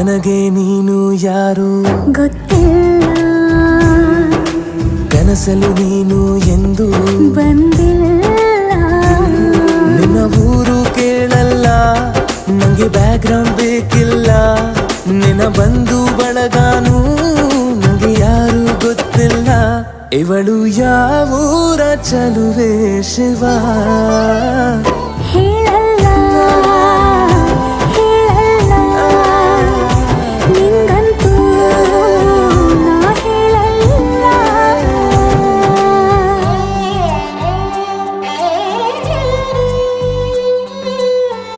ನನಗೆ ನೀನು ಯಾರು ಗೊತ್ತಿಲ್ಲ, ಕನಸಲು ನೀನು ಎಂದು ಬಂದಿಲ್ಲ. ನಿನ್ನ ಊರು ಕೇಳಲ್ಲ, ನಂಗೆ ಬ್ಯಾಕ್ಗ್ರೌಂಡ್ ಬೇಕಿಲ್ಲ. ನಿನ್ನ ಬಂಧು ಬಳಗಾನು ನಂಗೆ ಯಾರು ಗೊತ್ತಿಲ್ಲ. ಇವಳು ಯಾವೂರ ಚಲುವೆ ಶಿವ ಹೇಳ